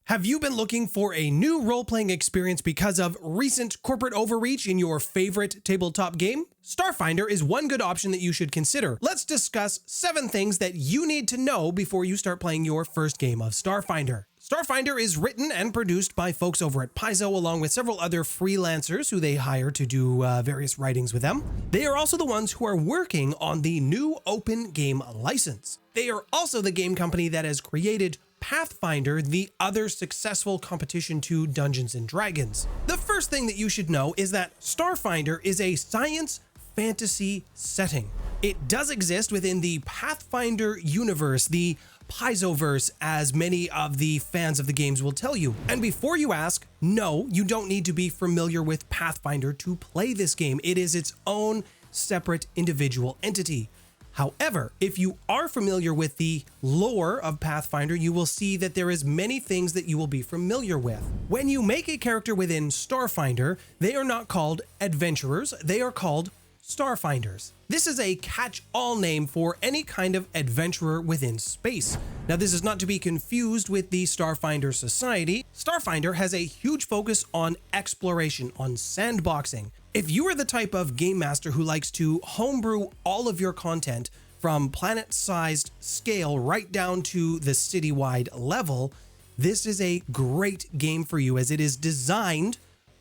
Have you been looking for a new role-playing experience because of recent corporate overreach in your favorite tabletop game? Starfinder is one good option that you should consider. Let's discuss 7 things that you need to know before you start playing your first game of Starfinder. Starfinder is written and produced by folks over at Paizo, along with several other freelancers who they hire to do various writings with them. They are also the ones who are working on the new open game license. They are also the game company that has created Pathfinder, the other successful competition to Dungeons & Dragons. The first thing that you should know is that Starfinder is a science fantasy setting. It does exist within the Pathfinder universe, the Paizoverse, as many of the fans of the games will tell you. And before you ask, no, you don't need to be familiar with Pathfinder to play this game. It is its own separate individual entity. However, if you are familiar with the lore of Pathfinder, you will see that there is many things that you will be familiar with. When you make a character within Starfinder, they are not called adventurers, they are called Starfinders. This is a catch-all name for any kind of adventurer within space. Now, this is not to be confused with the Starfinder Society. Starfinder has a huge focus on exploration, on sandboxing. If you are the type of game master who likes to homebrew all of your content from planet-sized scale right down to the citywide level, this is a great game for you as it is designed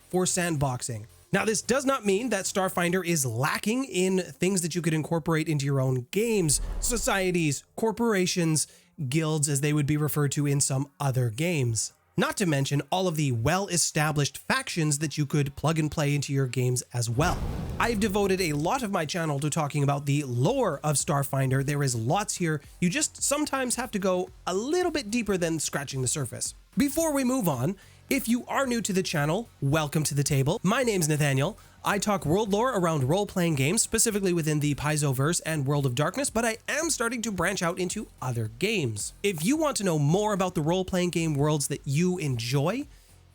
for sandboxing. Now, this does not mean that Starfinder is lacking in things that you could incorporate into your own games, societies, corporations, guilds, as they would be referred to in some other games. Not to mention all of the well-established factions that you could plug and play into your games as well. I've devoted a lot of my channel to talking about the lore of Starfinder. There is lots here. You just sometimes have to go a little bit deeper than scratching the surface. Before we move on, if you are new to the channel, welcome to the table. My name's Nathaniel. I talk world lore around role-playing games, specifically within the Paizoverse and World of Darkness, but I am starting to branch out into other games. If you want to know more about the role-playing game worlds that you enjoy,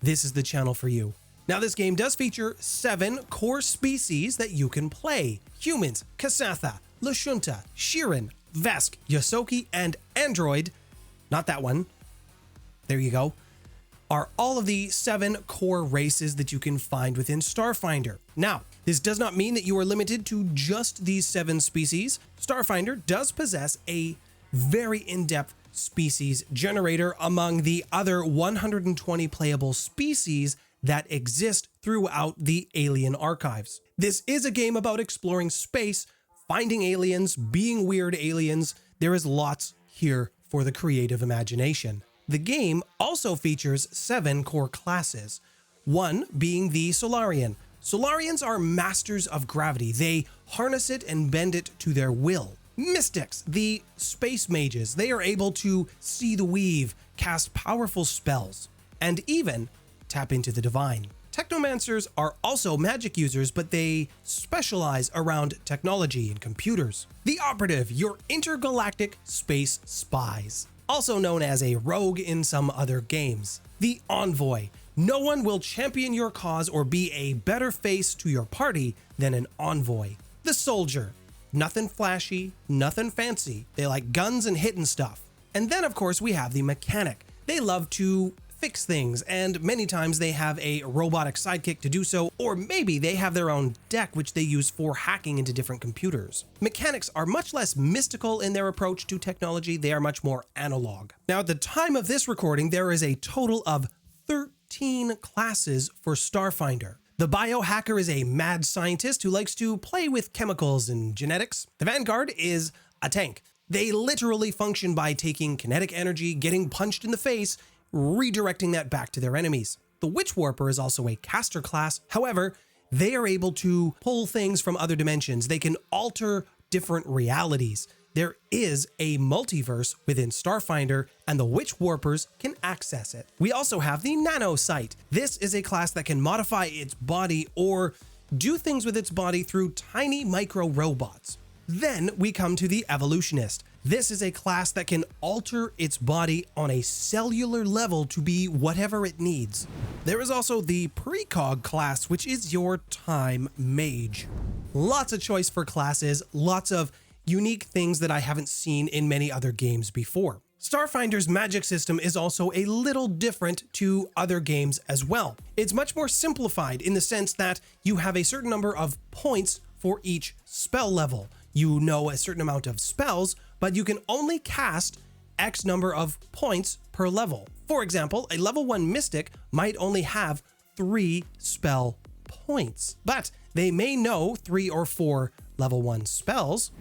this is the channel for you. Now, this game does feature 7 core species that you can play. Humans, Kasatha, Lashunta, Shirin, Vesk, Yosoki, and Android, not that one, there you go, are all of the 7 core races that you can find within Starfinder. Now, this does not mean that you are limited to just these 7 species. Starfinder does possess a very in-depth species generator among the other 120 playable species that exist throughout the Alien archives. This is a game about exploring space, finding aliens, being weird aliens. There is lots here for the creative imagination. The game also features 7 core classes, one being the Solarian. Solarians are masters of gravity. They harness it and bend it to their will. Mystics, the space mages, they are able to see the weave, cast powerful spells, and even tap into the divine. Technomancers are also magic users, but they specialize around technology and computers. The Operative, your intergalactic space spies, also known as a rogue in some other games. The Envoy. No one will champion your cause or be a better face to your party than an envoy. The Soldier. Nothing flashy, nothing fancy. They like guns and hitting stuff. And then, of course, we have the Mechanic. They love to fix things, and many times they have a robotic sidekick to do so, or maybe they have their own deck which they use for hacking into different computers. Mechanics are much less mystical in their approach to technology. They are much more analog. Now, at the time of this recording, there is a total of 13 classes for Starfinder. The biohacker is a mad scientist who likes to play with chemicals and genetics. The Vanguard is a tank. They literally function by taking kinetic energy, getting punched in the face, redirecting that back to their enemies. The Witch Warper is also a caster class. However, they are able to pull things from other dimensions. They can alter different realities. There is a multiverse within Starfinder, and the Witch Warpers can access it. We also have the Nanocyte. This is a class that can modify its body or do things with its body through tiny micro robots. Then we come to the Evolutionist. This is a class that can alter its body on a cellular level to be whatever it needs. There is also the Precog class, which is your time mage. Lots of choice for classes, lots of unique things that I haven't seen in many other games before. Starfinder's magic system is also a little different to other games as well. It's much more simplified in the sense that you have a certain number of points for each spell level. You know a certain amount of spells, but you can only cast X number of points per level. For example, a level 1 mystic might only have 3 spell points, but they may know 3 or 4 level 1 spells,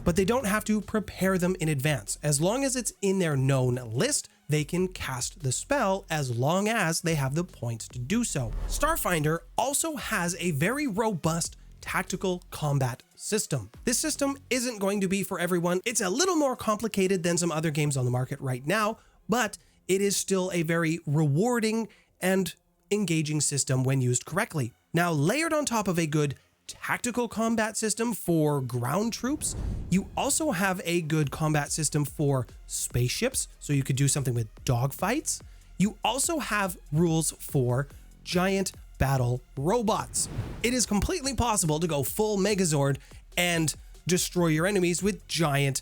but they don't have to prepare them in advance. As long as it's in their known list, they can cast the spell as long as they have the points to do so. Starfinder also has a very robust tactical combat system. This system isn't going to be for everyone. It's a little more complicated than some other games on the market right now, but it is still a very rewarding and engaging system when used correctly. Now, layered on top of a good tactical combat system for ground troops, you also have a good combat system for spaceships, so you could do something with dogfights. You also have rules for giant battle robots. It is completely possible to go full Megazord and destroy your enemies with giant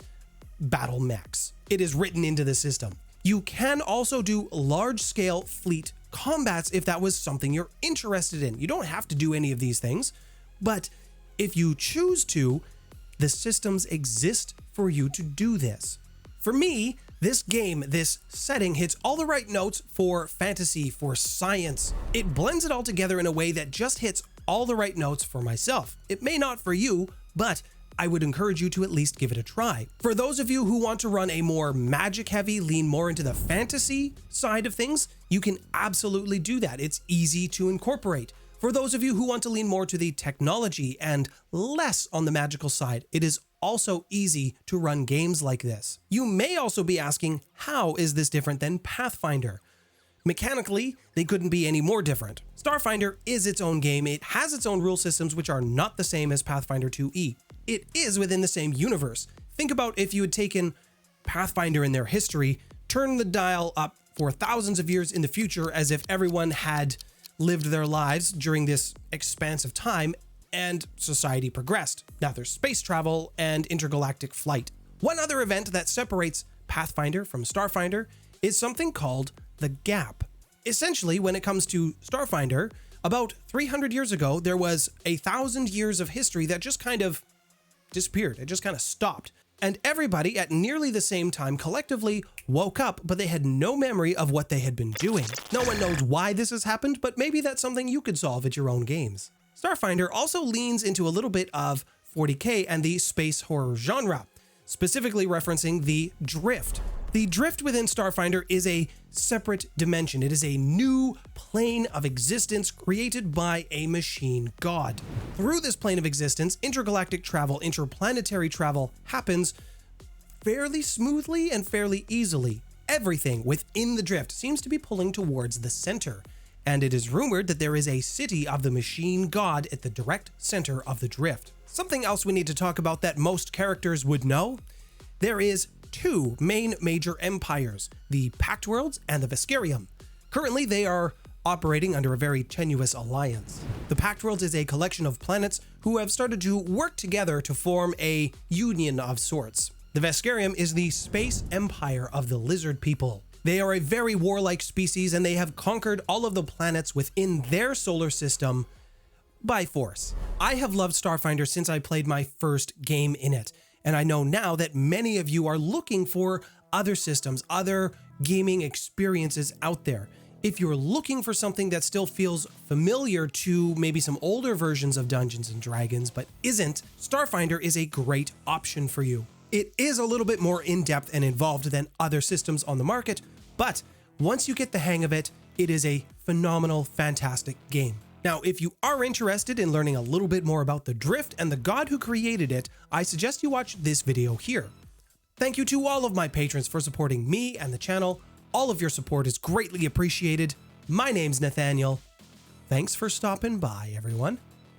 battle mechs. It is written into the system. You can also do large-scale fleet combats if that was something you're interested in. You don't have to do any of these things, but if you choose to, the systems exist for you to do this. For me, this game, this setting hits all the right notes for fantasy, for science. It blends it all together in a way that just hits all the right notes for myself. It may not for you, but I would encourage you to at least give it a try. For those of you who want to run a more magic heavy, lean more into the fantasy side of things, you can absolutely do that. It's easy to incorporate. For those of you who want to lean more to the technology and less on the magical side, it is also easy to run games like this. You may also be asking, how is this different than Pathfinder? Mechanically, they couldn't be any more different. Starfinder is its own game. It has its own rule systems, which are not the same as Pathfinder 2e. It is within the same universe. Think about if you had taken Pathfinder in their history, turned the dial up for thousands of years in the future as if everyone had lived their lives during this expansive time, and society progressed. Now there's space travel and intergalactic flight. One other event that separates Pathfinder from Starfinder is something called the Gap. Essentially, when it comes to Starfinder, about 300 years ago, there was 1,000 years of history that just kind of disappeared. It just kind of stopped. And everybody at nearly the same time collectively woke up, but they had no memory of what they had been doing. No one knows why this has happened, but maybe that's something you could solve at your own games. Starfinder also leans into a little bit of 40K and the space horror genre, specifically referencing the drift. The drift within Starfinder is a separate dimension. It is a new plane of existence created by a machine god. Through this plane of existence, intergalactic travel, interplanetary travel happens fairly smoothly and fairly easily. Everything within the drift seems to be pulling towards the center, and it is rumored that there is a city of the machine god at the direct center of the drift. Something else we need to talk about that most characters would know: there is 2 main major empires, the Pact Worlds and the Veskarium. Currently, they are operating under a very tenuous alliance. The Pact Worlds is a collection of planets who have started to work together to form a union of sorts. The Veskarium is the space empire of the lizard people. They are a very warlike species, and they have conquered all of the planets within their solar system by force. I have loved Starfinder since I played my first game in it, and I know now that many of you are looking for other systems, other gaming experiences out there. If you're looking for something that still feels familiar to maybe some older versions of Dungeons & Dragons but isn't, Starfinder is a great option for you. It is a little bit more in-depth and involved than other systems on the market, but once you get the hang of it, it is a phenomenal, fantastic game. Now, if you are interested in learning a little bit more about the drift and the god who created it, I suggest you watch this video here. Thank you to all of my patrons for supporting me and the channel. All of your support is greatly appreciated. My name's Nathaniel. Thanks for stopping by, everyone.